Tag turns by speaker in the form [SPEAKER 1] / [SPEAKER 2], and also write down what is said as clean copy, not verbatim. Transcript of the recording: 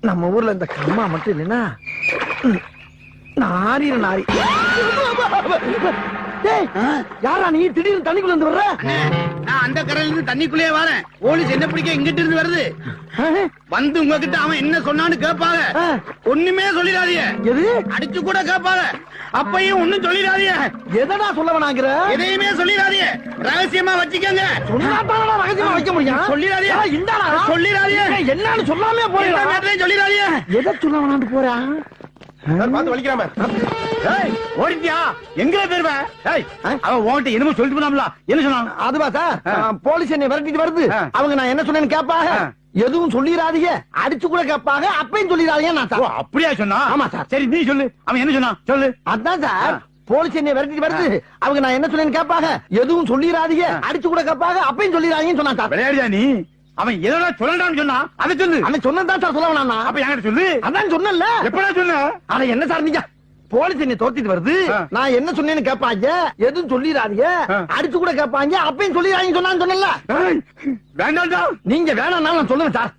[SPEAKER 1] நம்ம ஊர்ல இந்த கம்மா மட்டும் இல்லைன்னா நாரி நாரி. யாரா நீ திடீர்னு தண்ணிக்குள்ள இருந்து வர்ற?
[SPEAKER 2] நான் அந்த கரையில இருந்து தண்ணிக்குள்ளே வரேன். போலீஸ் என்ன பிடிக்க இங்கிட்டு இருந்து வருது. வந்து உங்ககிட்ட அவன் என்ன சொன்னான்னு கேட்பாங்க. ஒண்ணுமே சொல்லிடாதீங்க.
[SPEAKER 1] எது?
[SPEAKER 2] அடிச்சு கூட கேட்பாங்க. அப்பையும் ஒண்ணும் சொல்லிடாதீங்க.
[SPEAKER 1] எதடா சொல்ல வேணாங்கிற?
[SPEAKER 2] எதையுமே சொல்லிடாதீங்க. ரகசியமா வச்சுக்கங்க.
[SPEAKER 1] சொன்னாதானடா ரகசியமா வைக்க முடியும்.
[SPEAKER 2] சொல்லிடாதீங்க.
[SPEAKER 1] இந்தாடா
[SPEAKER 2] சொல்லிடாதீங்க.
[SPEAKER 1] என்னன்னு சொல்லாமே போறா.
[SPEAKER 2] சொல்லிடாதீங்க.
[SPEAKER 1] எதை சொல்ல வேணான்னு போறா?
[SPEAKER 2] பார்த்து வலிக்கிறாம. ஓடிட்டியா? எங்க பேருவ? அவன் ஓட்ட என்னமோ சொல்லிட்டு போனாம்ல. என்ன சொன்னான்?
[SPEAKER 1] அதுவா சார், போலீஸ் என்னை விரட்டிட்டு வருது. அவங்க நான் என்ன சொன்னேன்னு கேட்பாங்க. எதுவும் சொல்லிடாதீங்க, அடிச்சு கூட கேட்பாங்க. அப்பயும் சொல்லிடாதீங்க. நான்
[SPEAKER 2] அப்படியா சொன்னா?
[SPEAKER 1] ஆமா சார்.
[SPEAKER 2] சரி நீ சொல்லு. அவன் என்ன சொன்னான் சொல்லு.
[SPEAKER 1] அதான் சார், போலீஸ் என்னை விரட்டிட்டு வருது. அவங்க நான் என்ன சொன்னேன்னு கேட்பாங்க. எதுவும் சொல்லிடாதீங்க, அடிச்சு கூட கேட்பாங்க. அப்பயும் சொல்லிடாதீங்கன்னு சொன்னா சார்.
[SPEAKER 2] விளையாடியா நீ? அவன் எதோட சொல்லலாம்னு சொன்னா அதை சொல்லு.
[SPEAKER 1] அவன் சொன்னதான் சார் சொல்ல வேணாம்.
[SPEAKER 2] அப்ப என்கிட்ட சொல்லு.
[SPEAKER 1] அதான் சொன்னல.
[SPEAKER 2] எப்படா சொன்ன?
[SPEAKER 1] ஆனா என்ன சார் நீங்க போலீஸ் என்னை தோத்திட்டு வருது. நான் என்ன சொன்னேன்னு கேட்பாங்க. எதுவும் சொல்லிடாதீங்க, அடிச்சு கூட கேட்பாங்க. அப்பயும் சொல்லிடாதீங்கன்னு சொன்னான்னு சொன்னல.
[SPEAKER 2] வேண்டாம்டா.
[SPEAKER 1] நீங்க வேணாம்னாலும் நான் சொல்லுவேன் சார்.